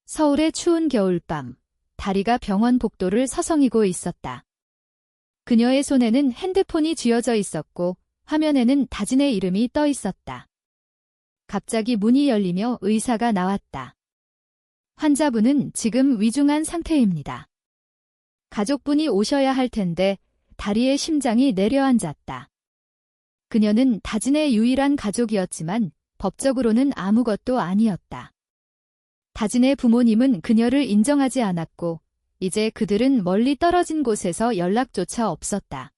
서울의 추운 겨울밤, 다리가 병원 복도를 서성이고 있었다. 그녀의 손에는 핸드폰이 쥐어져 있었고 화면에는 다진의 이름이 떠 있었다. 갑자기 문이 열리며 의사가 나왔다. 환자분은 지금 위중한 상태입니다. 가족분이 오셔야 할 텐데 다리의 심장이 내려앉았다. 그녀는 다진의 유일한 가족이었지만 법적으로는 아무것도 아니었다. 다진의 부모님은 그녀를 인정하지 않았고 이제 그들은 멀리 떨어진 곳에서 연락조차 없었다.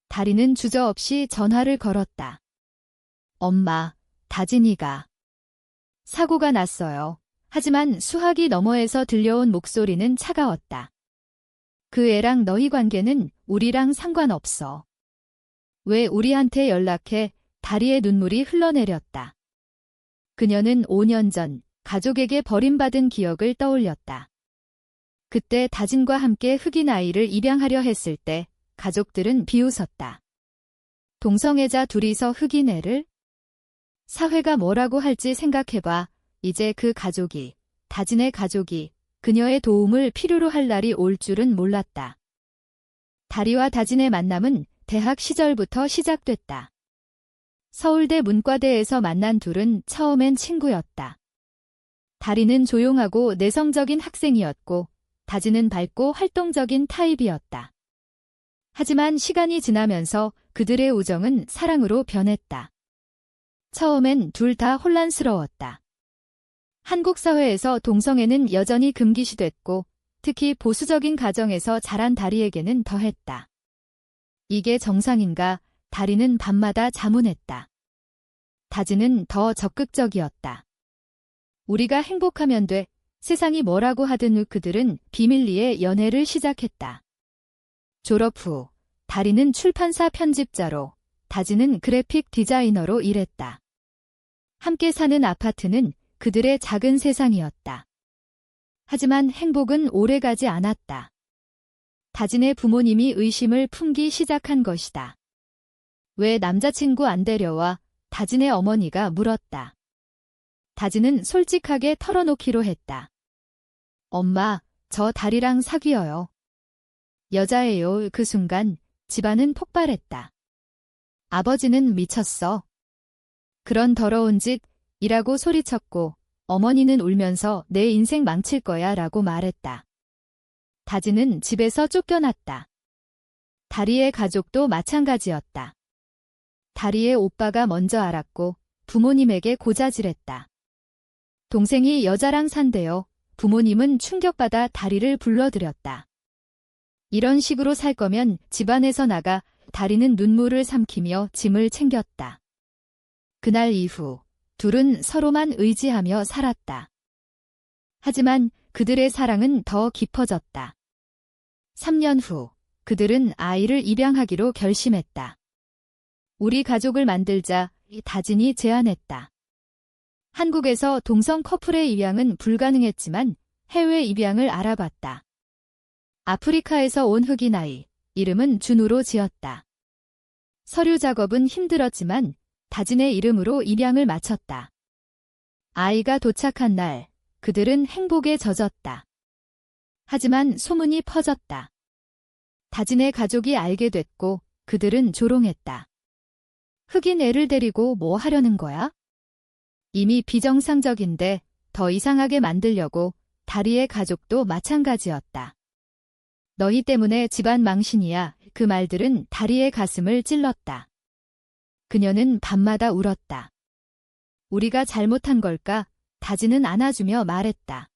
다리는 주저없이 전화를 걸었다. 엄마, 다진이가 사고가 났어요. 하지만 수화기 너머에서 들려온 목소리는 차가웠다. 그 애랑 너희 관계는 우리랑 상관없어. 왜 우리한테 연락해? 다리의 눈물이 흘러내렸다. 그녀는 5년 전 가족에게 버림받은 기억을 떠올렸다. 그때 다진과 함께 흑인 아이를 입양하려 했을 때 가족들은 비웃었다. 동성애자 둘이서 흑인 애를? 사회가 뭐라고 할지 생각해봐. 이제 그 가족이, 다진의 가족이 그녀의 도움을 필요로 할 날이 올 줄은 몰랐다. 다리와 다진의 만남은 대학 시절부터 시작됐다. 서울대 문과대에서 만난 둘은 처음엔 친구였다. 다리는 조용하고 내성적인 학생이었고 다진은 밝고 활동적인 타입이었다. 하지만 시간이 지나면서 그들의 우정은 사랑으로 변했다. 처음엔 둘 다 혼란스러웠다. 한국 사회에서 동성애는 여전히 금기시됐고 특히 보수적인 가정에서 자란 다리에게는 더했다. 이게 정상인가? 다리는 밤마다 자문했다. 다진은 더 적극적이었다. 우리가 행복하면 돼. 세상이 뭐라고 하든 후 그들은 비밀리에 연애를 시작했다. 졸업 후 다리는 출판사 편집자로, 다진은 그래픽 디자이너로 일했다. 함께 사는 아파트는 그들의 작은 세상이었다. 하지만 행복은 오래가지 않았다. 다진의 부모님이 의심을 품기 시작한 것이다. 왜 남자친구 안 데려와? 다진의 어머니가 물었다. 다진은 솔직하게 털어놓기로 했다. 엄마, 저 다리랑 사귀어요. 여자예요. 그 순간 집안은 폭발했다. 아버지는 미쳤어. 그런 더러운 짓, 이라고 소리쳤고 어머니는 울면서 내 인생 망칠 거야 라고 말했다. 다진은 집에서 쫓겨났다. 다리의 가족도 마찬가지였다. 다리의 오빠가 먼저 알았고 부모님에게 고자질했다. 동생이 여자랑 산대요. 부모님은 충격받아 다리를 불러들였다. 이런 식으로 살 거면 집안에서 나가. 다리는 눈물을 삼키며 짐을 챙겼다. 그날 이후 둘은 서로만 의지하며 살았다. 하지만 그들의 사랑은 더 깊어졌다. 3년 후 그들은 아이를 입양하기로 결심했다. 우리 가족을 만들자, 다진이 제안했다. 한국에서 동성 커플의 입양은 불가능했지만 해외 입양을 알아봤다. 아프리카에서 온 흑인 아이, 이름은 준우로 지었다. 서류 작업은 힘들었지만 다진의 이름으로 입양을 마쳤다. 아이가 도착한 날, 그들은 행복에 젖었다. 하지만 소문이 퍼졌다. 다진의 가족이 알게 됐고 그들은 조롱했다. 흑인 애를 데리고 뭐 하려는 거야? 이미 비정상적인데 더 이상하게 만들려고. 다리의 가족도 마찬가지였다. 너희 때문에 집안 망신이야. 그 말들은 다리의 가슴을 찔렀다. 그녀는 밤마다 울었다. 우리가 잘못한 걸까? 다진은 안아주며 말했다.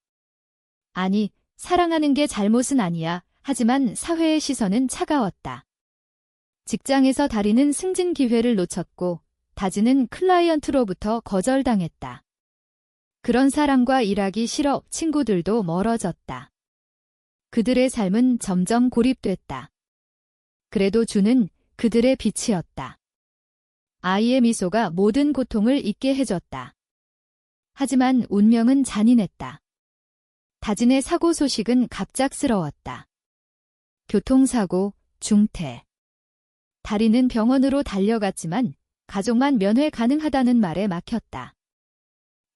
아니, 사랑하는 게 잘못은 아니야. 하지만 사회의 시선은 차가웠다. 직장에서 다리는 승진 기회를 놓쳤고 다진은 클라이언트로부터 거절당했다. 그런 사람과 일하기 싫어. 친구들도 멀어졌다. 그들의 삶은 점점 고립됐다. 그래도 주는 그들의 빛이었다. 아이의 미소가 모든 고통을 잊게 해줬다. 하지만 운명은 잔인했다. 다진의 사고 소식은 갑작스러웠다. 교통사고, 중태. 다리는 병원으로 달려갔지만 가족만 면회 가능하다는 말에 막혔다.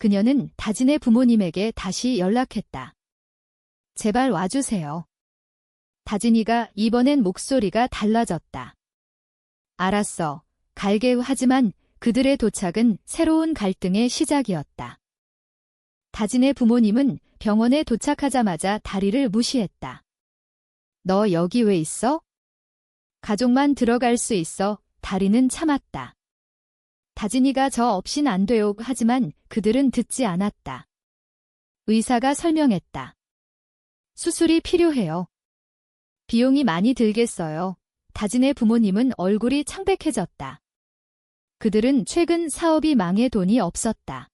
그녀는 다진의 부모님에게 다시 연락했다. 제발 와주세요. 다진이가 이번엔 목소리가 달라졌다. 알았어. 갈게. 하지만 그들의 도착은 새로운 갈등의 시작이었다. 다진의 부모님은 병원에 도착하자마자 다리를 무시했다. 너 여기 왜 있어? 가족만 들어갈 수 있어. 다리는 참았다. 다진이가 저 없인 안 돼요. 하지만 그들은 듣지 않았다. 의사가 설명했다. 수술이 필요해요. 비용이 많이 들겠어요. 다진의 부모님은 얼굴이 창백해졌다. 그들은 최근 사업이 망해 돈이 없었다.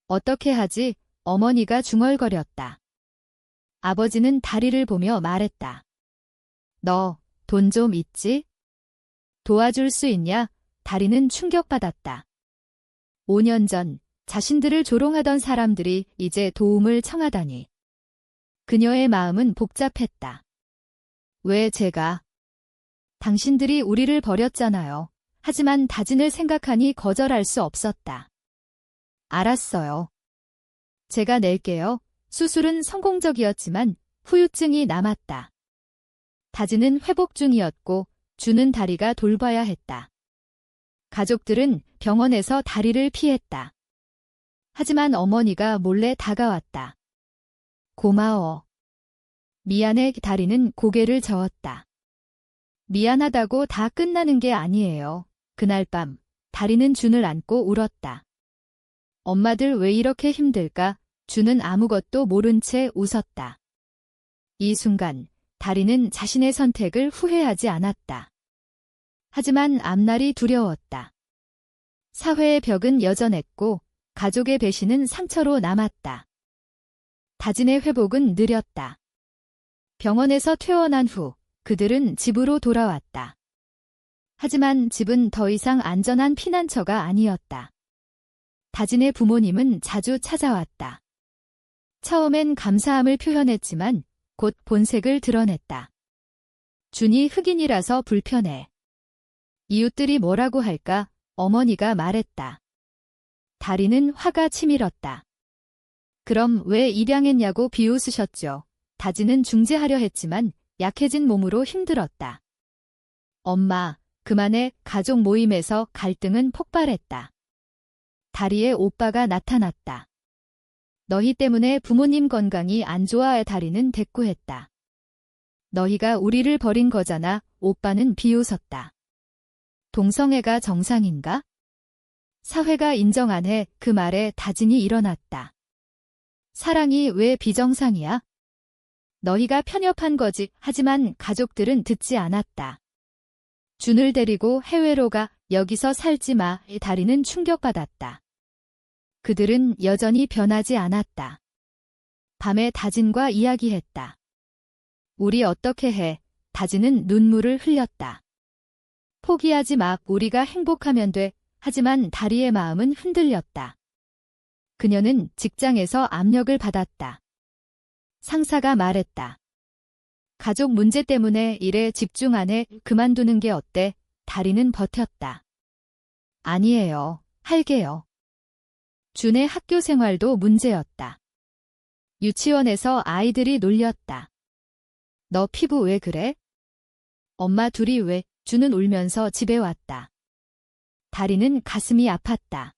어떻게 하지? 어머니가 중얼거렸다. 아버지는 다리를 보며 말했다. 너 돈 좀 있지? 도와줄 수 있냐? 다리는 충격받았다. 5년 전 자신들을 조롱하던 사람들이 이제 도움을 청하다니. 그녀의 마음은 복잡했다. 왜 제가? 당신들이 우리를 버렸잖아요. 하지만 다진을 생각하니 거절할 수 없었다. 알았어요. 제가 낼게요. 수술은 성공적이었지만 후유증이 남았다. 다진은 회복 중이었고 주는 다리가 돌봐야 했다. 가족들은 병원에서 다리를 피했다. 하지만 어머니가 몰래 다가왔다. 고마워. 미안해. 다리는 고개를 저었다. 미안하다고 다 끝나는 게 아니에요. 그날 밤 다리는 준을 안고 울었다. 엄마들 왜 이렇게 힘들까? 준은 아무것도 모른 채 웃었다. 이 순간 다리는 자신의 선택을 후회하지 않았다. 하지만 앞날이 두려웠다. 사회의 벽은 여전했고 가족의 배신은 상처로 남았다. 다진의 회복은 느렸다. 병원에서 퇴원한 후 그들은 집으로 돌아왔다. 하지만 집은 더 이상 안전한 피난처가 아니었다. 다진의 부모님은 자주 찾아왔다. 처음엔 감사함을 표현했지만 곧 본색을 드러냈다. 준이 흑인이라서 불편해. 이웃들이 뭐라고 할까? 어머니가 말했다. 다리는 화가 치밀었다. 그럼 왜 입양했냐고 비웃으셨죠. 다진은 중재하려 했지만 약해진 몸으로 힘들었다. 엄마, 그만해. 가족 모임에서 갈등은 폭발했다. 다리의 오빠가 나타났다. 너희 때문에 부모님 건강이 안 좋아. 다리는 대꾸했다. 너희가 우리를 버린 거잖아. 오빠는 비웃었다. 동성애가 정상인가? 사회가 인정 안 해. 그 말에 다진이 일어났다. 사랑이 왜 비정상이야? 너희가 편협한 거지. 하지만 가족들은 듣지 않았다. 준을 데리고 해외로 가. 여기서 살지 마. 다리는 충격받았다. 그들은 여전히 변하지 않았다. 밤에 다진과 이야기했다. 우리 어떻게 해? 다진은 눈물을 흘렸다. 포기하지 마. 우리가 행복하면 돼. 하지만 다리의 마음은 흔들렸다. 그녀는 직장에서 압력을 받았다. 상사가 말했다. 가족 문제 때문에 일에 집중 안 해. 그만두는 게 어때? 다리는 버텼다. 아니에요. 할게요. 준의 학교 생활도 문제였다. 유치원에서 아이들이 놀렸다. 너 피부 왜 그래? 엄마 둘이 왜? 준은 울면서 집에 왔다. 다리는 가슴이 아팠다.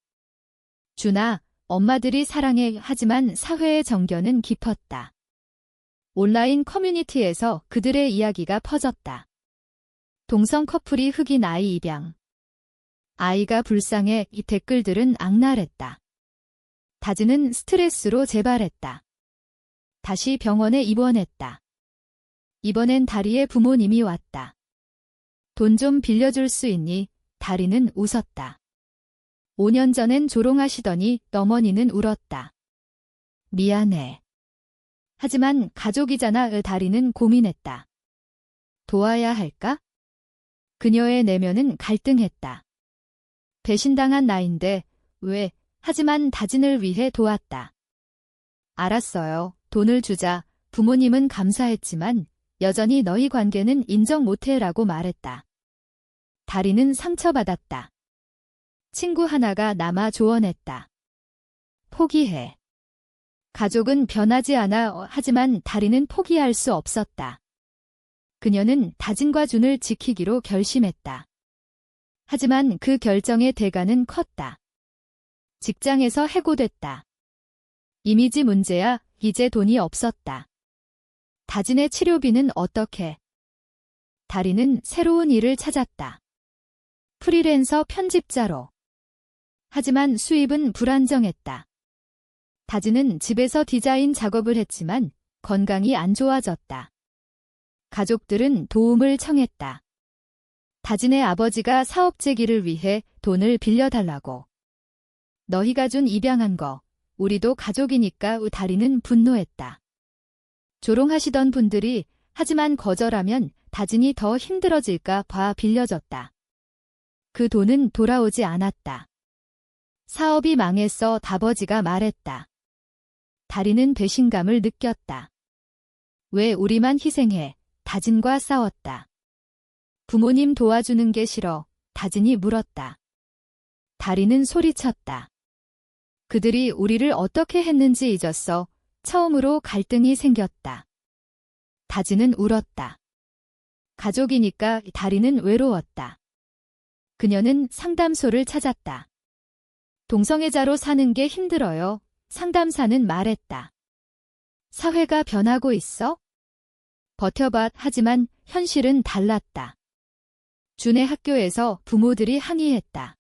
준아, 엄마들이 사랑해. 하지만 사회의 정견은 깊었다. 온라인 커뮤니티에서 그들의 이야기가 퍼졌다. 동성 커플이 흑인 아이 입양. 아이가 불쌍해. 이 댓글들은 악랄했다. 다진은 스트레스로 재발했다. 다시 병원에 입원했다. 이번엔 다리의 부모님이 왔다. 돈 좀 빌려줄 수 있니? 다리는 웃었다. 5년 전엔 조롱하시더니 어머니는 울었다. 미안해. 하지만 가족이잖아. 다리는 고민했다. 도와야 할까? 그녀의 내면은 갈등했다. 배신당한 나인데 왜? 하지만 다진을 위해 도왔다. 알았어요. 돈을 주자. 부모님은 감사했지만 여전히 너희 관계는 인정 못해라고 말했다. 다리는 상처받았다. 친구 하나가 남아 조언했다. 포기해. 가족은 변하지 않아. 하지만 다리는 포기할 수 없었다. 그녀는 다진과 준을 지키기로 결심했다. 하지만 그 결정의 대가는 컸다. 직장에서 해고됐다. 이미지 문제야. 이제 돈이 없었다. 다진의 치료비는 어떻게? 다리는 새로운 일을 찾았다. 프리랜서 편집자로. 하지만 수입은 불안정했다. 다진은 집에서 디자인 작업을 했지만 건강이 안 좋아졌다. 가족들은 도움을 청했다. 다진의 아버지가 사업 재기를 위해 돈을 빌려달라고. 너희가 준 입양한 거, 우리도 가족이니까. 다리는 분노했다. 조롱하시던 분들이 하지만 거절하면 다진이 더 힘들어질까 봐 빌려줬다. 그 돈은 돌아오지 않았다. 사업이 망했어. 아버지가 말했다. 다리는 배신감을 느꼈다. 왜 우리만 희생해? 다진과 싸웠다. 부모님 도와주는 게 싫어. 다진이 물었다. 다리는 소리쳤다. 그들이 우리를 어떻게 했는지 잊었어. 처음으로 갈등이 생겼다. 다진은 울었다. 가족이니까. 다리는 외로웠다. 그녀는 상담소를 찾았다. 동성애자로 사는 게 힘들어요. 상담사는 말했다. 사회가 변하고 있어? 버텨봐. 하지만 현실은 달랐다. 준의 학교에서 부모들이 항의했다.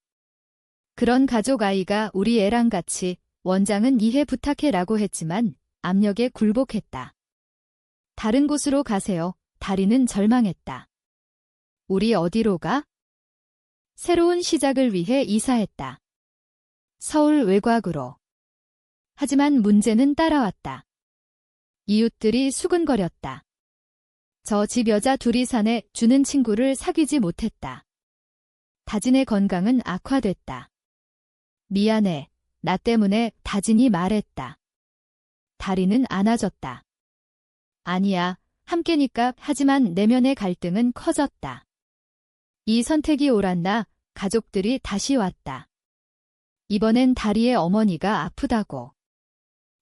그런 가족 아이가 우리 애랑 같이. 원장은 이해 부탁해라고 했지만 압력에 굴복했다. 다른 곳으로 가세요. 다리는 절망했다. 우리 어디로 가? 새로운 시작을 위해 이사했다. 서울 외곽으로. 하지만 문제는 따라왔다. 이웃들이 수근거렸다. 저 집 여자 둘이 사네. 주는 친구를 사귀지 못했다. 다진의 건강은 악화됐다. 미안해. 나 때문에. 다진이 말했다. 다리는 안아줬다. 아니야. 함께니까. 하지만 내면의 갈등은 커졌다. 이 선택이 옳았나? 가족들이 다시 왔다. 이번엔 다리의 어머니가 아프다고.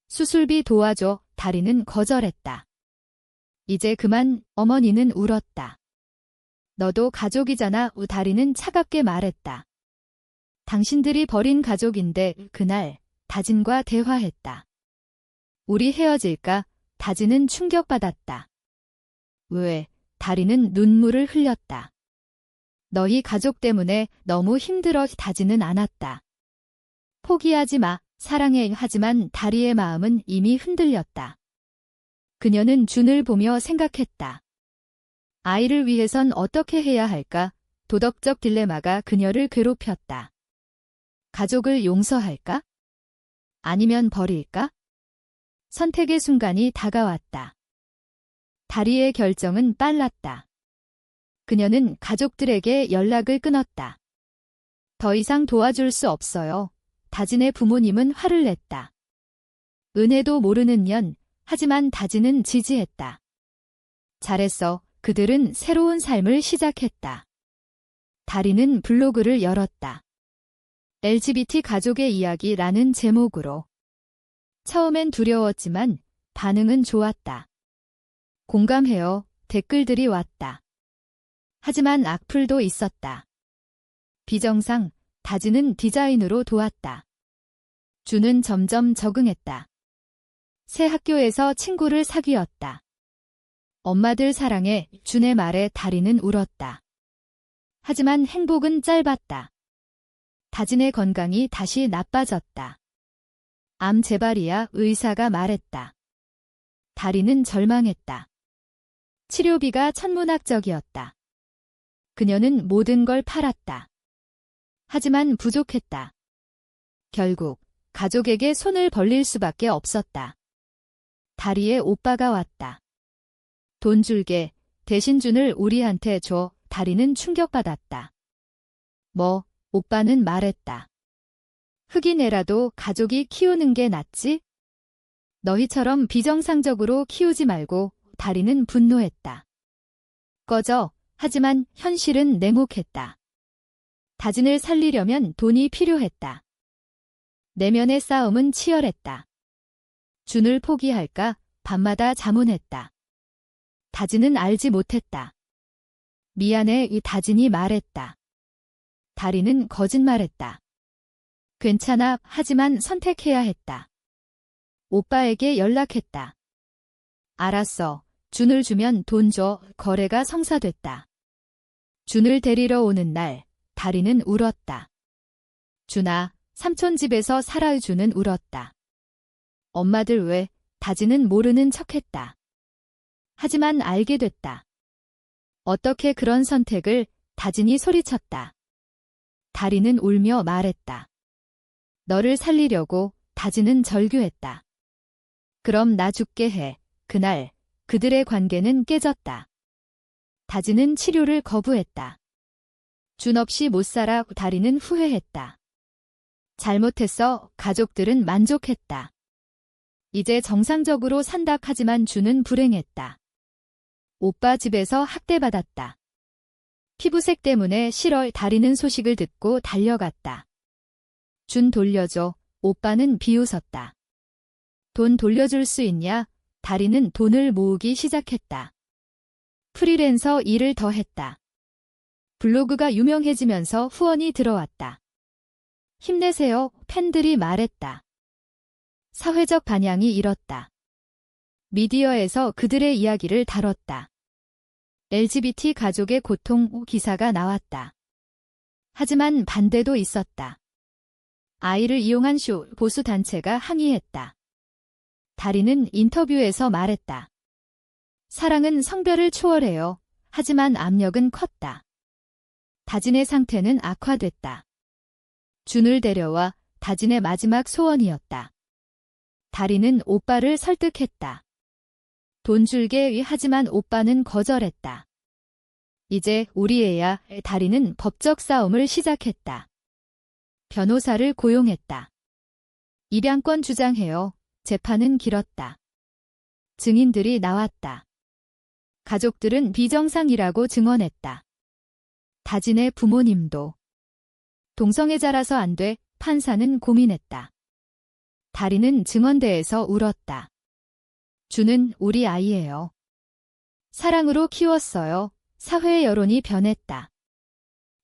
수술비 도와줘. 다리는 거절했다. 이제 그만. 어머니는 울었다. 너도 가족이잖아. 다리는 차갑게 말했다. 당신들이 버린 가족인데. 그날 다진과 대화했다. 우리 헤어질까? 다진은 충격받았다. 왜? 다리는 눈물을 흘렸다. 너희 가족 때문에 너무 힘들어. 다지는 않았다. 포기하지 마. 사랑해. 하지만 다리의 마음은 이미 흔들렸다. 그녀는 준을 보며 생각했다. 아이를 위해선 어떻게 해야 할까? 도덕적 딜레마가 그녀를 괴롭혔다. 가족을 용서할까? 아니면 버릴까? 선택의 순간이 다가왔다. 다리의 결정은 빨랐다. 그녀는 가족들에게 연락을 끊었다. 더 이상 도와줄 수 없어요. 다진의 부모님은 화를 냈다. 은혜도 모르는 년. 하지만 다진은 지지했다. 잘했어. 그들은 새로운 삶을 시작했다. 다리는 블로그를 열었다. LGBT 가족의 이야기라는 제목으로. 처음엔 두려웠지만 반응은 좋았다. 공감해요. 댓글들이 왔다. 하지만 악플도 있었다. 비정상. 다진은 디자인으로 도왔다. 준은 점점 적응했다. 새 학교에서 친구를 사귀었다. 엄마들 사랑해. 준의 말에 다리는 울었다. 하지만 행복은 짧았다. 다진의 건강이 다시 나빠졌다. 암 재발이야. 의사가 말했다. 다리는 절망했다. 치료비가 천문학적이었다. 그녀는 모든 걸 팔았다. 하지만 부족했다. 결국 가족에게 손을 벌릴 수밖에 없었다. 다리의 오빠가 왔다. 돈 줄게. 대신 준을 우리한테 줘. 다리는 충격받았다. 뭐? 오빠는 말했다. 흑인애라도 가족이 키우는 게 낫지? 너희처럼 비정상적으로 키우지 말고. 다리는 분노했다. 꺼져. 하지만 현실은 냉혹했다. 다진을 살리려면 돈이 필요했다. 내면의 싸움은 치열했다. 준을 포기할까 밤마다 자문했다. 다진은 알지 못했다. 미안해, 이 다진이 말했다. 다리는 거짓말했다. 괜찮아, 하지만 선택해야 했다. 오빠에게 연락했다. 알았어. 준을 주면 돈 줘. 거래가 성사됐다. 준을 데리러 오는 날, 다리는 울었다. 준아, 삼촌 집에서 살아. 준은 울었다. 엄마들 왜? 다진은 모르는 척했다. 하지만 알게 됐다. 어떻게 그런 선택을? 다진이 소리쳤다. 다리는 울며 말했다. 너를 살리려고. 다진은 절규했다. 그럼 나 죽게 해. 그날 그들의 관계는 깨졌다. 다진은 치료를 거부했다. 준 없이 못 살아. 다리는 후회했다. 잘못했어. 가족들은 만족했다. 이제 정상적으로 산다. 하지만 준은 불행했다. 오빠 집에서 학대받았다. 피부색 때문에 싫어. 다리는 소식을 듣고 달려갔다. 준 돌려줘. 오빠는 비웃었다. 돈 돌려줄 수 있냐? 다리는 돈을 모으기 시작했다. 프리랜서 일을 더 했다. 블로그가 유명해지면서 후원이 들어왔다. 힘내세요. 팬들이 말했다. 사회적 반향이 일었다. 미디어에서 그들의 이야기를 다뤘다. LGBT 가족의 고통 기사가 나왔다. 하지만 반대도 있었다. 아이를 이용한 쇼 보수 단체가 항의했다. 다리는 인터뷰에서 말했다. 사랑은 성별을 초월해요. 하지만 압력은 컸다. 다진의 상태는 악화됐다. 준을 데려와. 다진의 마지막 소원이었다. 다리는 오빠를 설득했다. 돈 줄게. 하지만 오빠는 거절했다. 이제 우리 애야. 다리는 법적 싸움을 시작했다. 변호사를 고용했다. 입양권 주장해요. 재판은 길었다. 증인들이 나왔다. 가족들은 비정상이라고 증언했다. 다진의 부모님도. 동성애자라서 안 돼. 판사는 고민했다. 다리는 증언대에서 울었다. 준은 우리 아이예요. 사랑으로 키웠어요. 사회의 여론이 변했다.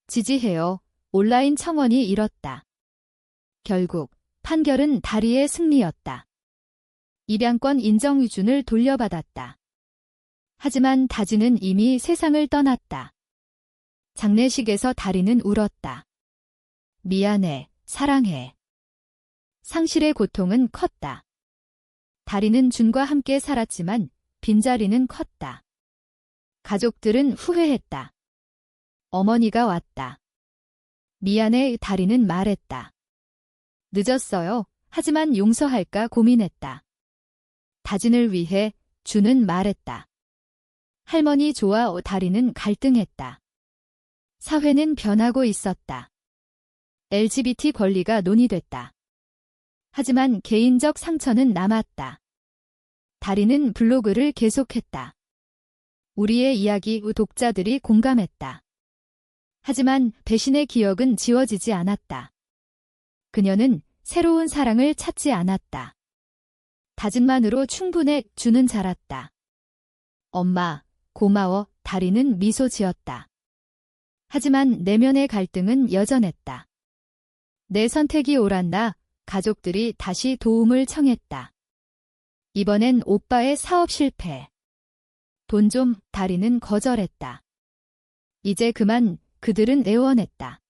지지해요. 온라인 청원이 일었다. 결국 판결은 다리의 승리였다. 입양권 인정. 준을 돌려받았다. 하지만 다진은 이미 세상을 떠났다. 장례식에서 다리는 울었다. 미안해, 사랑해. 상실의 고통은 컸다. 다리는 준과 함께 살았지만 빈자리는 컸다. 가족들은 후회했다. 어머니가 왔다. 미안해. 다리는 말했다. 늦었어요. 하지만 용서할까 고민했다. 다진을 위해. 준은 말했다. 할머니 좋아. 다리는 갈등했다. 사회는 변하고 있었다. LGBT 권리가 논의됐다. 하지만 개인적 상처는 남았다. 다리는 블로그를 계속했다. 우리의 이야기. 독자들이 공감했다. 하지만 배신의 기억은 지워지지 않았다. 그녀는 새로운 사랑을 찾지 않았다. 다진만으로 충분해. 준은 자랐다. 엄마, 고마워. 다리는 미소 지었다. 하지만 내면의 갈등은 여전했다. 내 선택이 옳았나? 가족들이 다시 도움을 청했다. 이번엔 오빠의 사업 실패. 돈 좀. 다리는 거절했다. 이제 그만. 그들은 애원했다.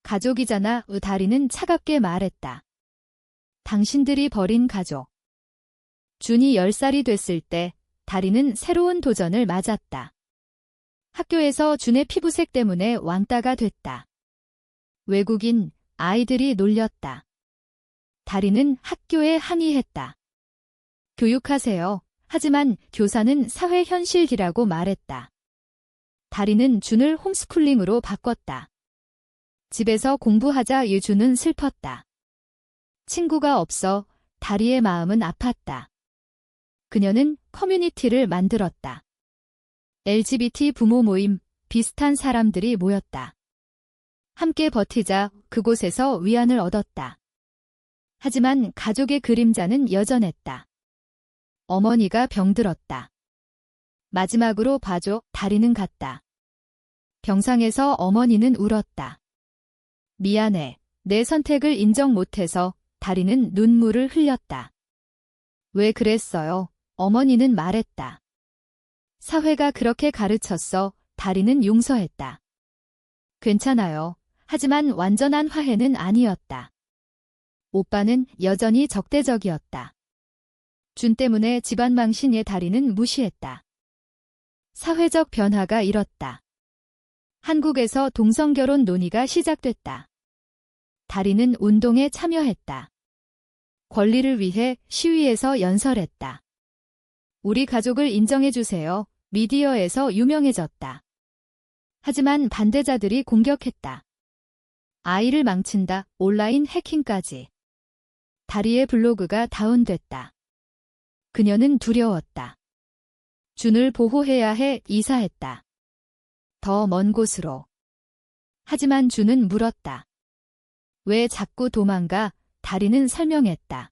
가족이잖아. 다리는 차갑게 말했다. 당신들이 버린 가족. 준이 10살이 됐을 때 다리는 새로운 도전을 맞았다. 학교에서 준의 피부색 때문에 왕따가 됐다. 외국인 아이들이 놀렸다. 다리는 학교에 항의했다. 교육하세요. 하지만 교사는 사회 현실이라고 말했다. 다리는 준을 홈스쿨링으로 바꿨다. 집에서 공부하자. 준은 슬펐다. 친구가 없어. 다리의 마음은 아팠다. 그녀는 커뮤니티를 만들었다. LGBT 부모 모임. 비슷한 사람들이 모였다. 함께 버티자. 그곳에서 위안을 얻었다. 하지만 가족의 그림자는 여전했다. 어머니가 병들었다. 마지막으로 봐줘, 다리는 갔다. 병상에서 어머니는 울었다. 미안해, 내 선택을 인정 못해서. 다리는 눈물을 흘렸다. 왜 그랬어요? 어머니는 말했다. 사회가 그렇게 가르쳤어. 다리는 용서했다. 괜찮아요. 하지만 완전한 화해는 아니었다. 오빠는 여전히 적대적이었다. 준 때문에 집안 망신의 다리는 무시했다. 사회적 변화가 일었다. 한국에서 동성결혼 논의가 시작됐다. 다리는 운동에 참여했다. 권리를 위해 시위에서 연설했다. 우리 가족을 인정해주세요. 미디어에서 유명해졌다. 하지만 반대자들이 공격했다. 아이를 망친다. 온라인 해킹까지. 다리의 블로그가 다운됐다. 그녀는 두려웠다. 준을 보호해야 해. 이사했다. 더 먼 곳으로. 하지만 준은 물었다. 왜 자꾸 도망가? 다리는 설명했다.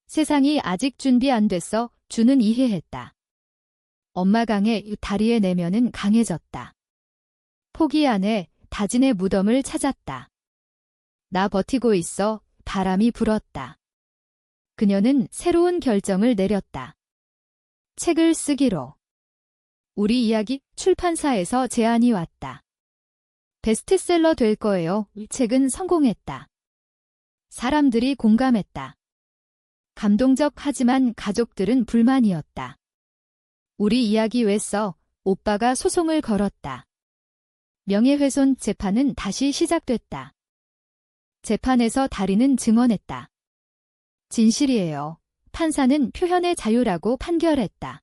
세상이 아직 준비 안 됐어. 준은 이해했다. 엄마 강해. 다리의 내면은 강해졌다. 포기 안에 다진의 무덤을 찾았다. 나 버티고 있어. 바람이 불었다. 그녀는 새로운 결정을 내렸다. 책을 쓰기로. 우리 이야기 출판사에서 제안이 왔다. 베스트셀러 될 거예요. 이 책은 성공했다. 사람들이 공감했다. 감동적 하지만 가족들은 불만이었다. 우리 이야기 왜 써? 오빠가 소송을 걸었다. 명예훼손 재판은 다시 시작됐다. 재판에서 다리는 증언했다. 진실이에요. 판사는 표현의 자유라고 판결했다.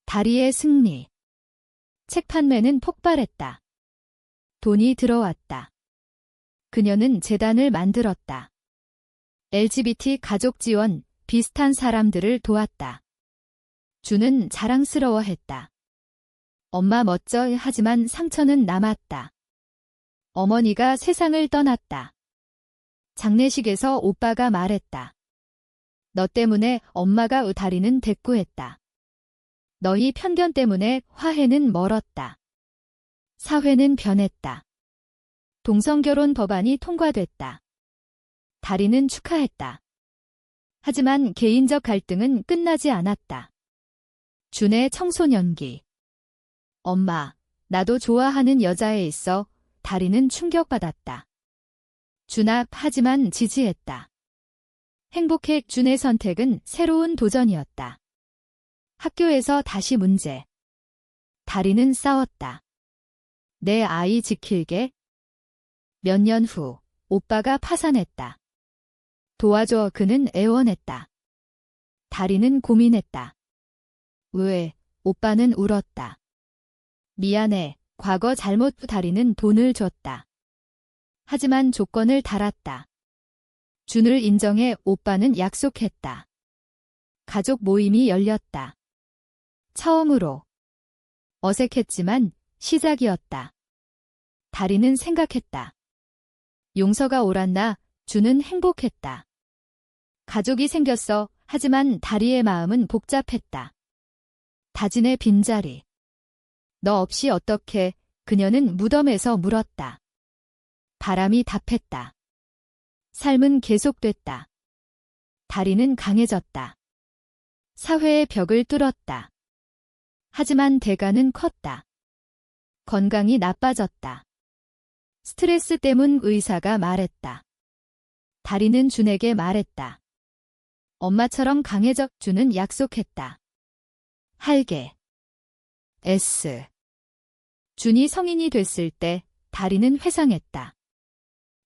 다리의 승리. 책 판매는 폭발했다. 돈이 들어왔다. 그녀는 재단을 만들었다. LGBT 가족 지원, 비슷한 사람들을 도왔다. 준은 자랑스러워했다. 엄마 멋져. 하지만 상처는 남았다. 어머니가 세상을 떠났다. 장례식에서 오빠가 말했다. 너 때문에 엄마가 다리는 대꾸했다. 너희 편견 때문에 화해는 멀었다. 사회는 변했다. 동성결혼 법안이 통과됐다. 다리는 축하했다. 하지만 개인적 갈등은 끝나지 않았다. 준의 청소년기. 엄마, 나도 좋아하는 여자애 있어. 다리는 충격받았다. 준아, 하지만 지지했다. 행복해. 준의 선택은 새로운 도전이었다. 학교에서 다시 문제. 다리는 싸웠다. 내 아이 지킬게. 몇 년 후, 오빠가 파산했다. 도와줘. 그는 애원했다. 다리는 고민했다. 왜? 오빠는 울었다. 미안해. 과거 잘못. 다리는 돈을 줬다. 하지만 조건을 달았다. 준을 인정해. 오빠는 약속했다. 가족 모임이 열렸다. 처음으로. 어색했지만 시작이었다. 다리는 생각했다. 용서가 옳았나? 준은 행복했다. 가족이 생겼어. 하지만 다리의 마음은 복잡했다. 다진의 빈자리. 너 없이 어떻게? 그녀는 무덤에서 물었다. 바람이 답했다. 삶은 계속됐다. 다리는 강해졌다. 사회의 벽을 뚫었다. 하지만 대가는 컸다. 건강이 나빠졌다. 스트레스 때문. 의사가 말했다. 다리는 준에게 말했다. 엄마처럼 강해져. 준은 약속했다. 할게. S. 준이 성인이 됐을 때 다리는 회상했다.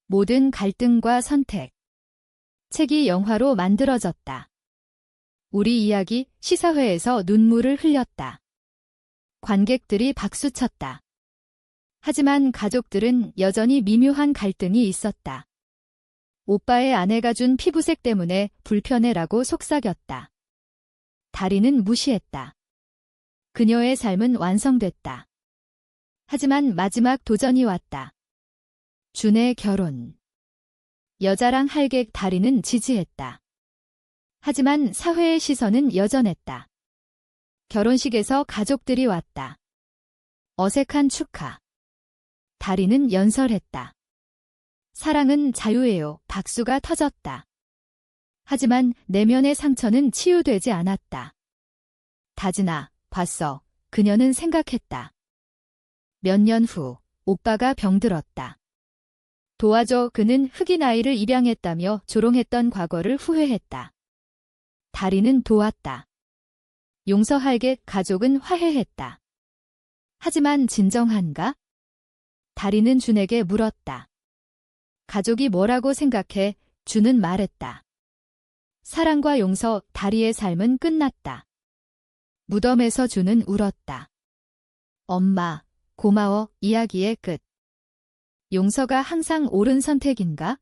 모든 갈등과 선택. 책이 영화로 만들어졌다. 우리 이야기 시사회에서 눈물을 흘렸다. 관객들이 박수쳤다. 하지만 가족들은 여전히 미묘한 갈등이 있었다. 오빠의 아내가 준 피부색 때문에 불편해라고 속삭였다. 다리는 무시했다. 그녀의 삶은 완성됐다. 하지만 마지막 도전이 왔다. 준의 결혼. 여자랑 할객 다리는 지지했다. 하지만 사회의 시선은 여전했다. 결혼식에서 가족들이 왔다. 어색한 축하. 다리는 연설했다. 사랑은 자유예요. 박수가 터졌다. 하지만 내면의 상처는 치유되지 않았다. 다진아, 봤어. 그녀는 생각했다. 몇 년 후, 오빠가 병들었다. 도와줘. 그는 흑인 아이를 입양했다며 조롱했던 과거를 후회했다. 다리는 도왔다. 용서할게. 가족은 화해했다. 하지만 진정한가? 다리는 준에게 물었다. 가족이 뭐라고 생각해? 준은 말했다. 사랑과 용서. 다리의 삶은 끝났다. 무덤에서 준은 울었다. 엄마, 고마워. 이야기의 끝. 용서가 항상 옳은 선택인가?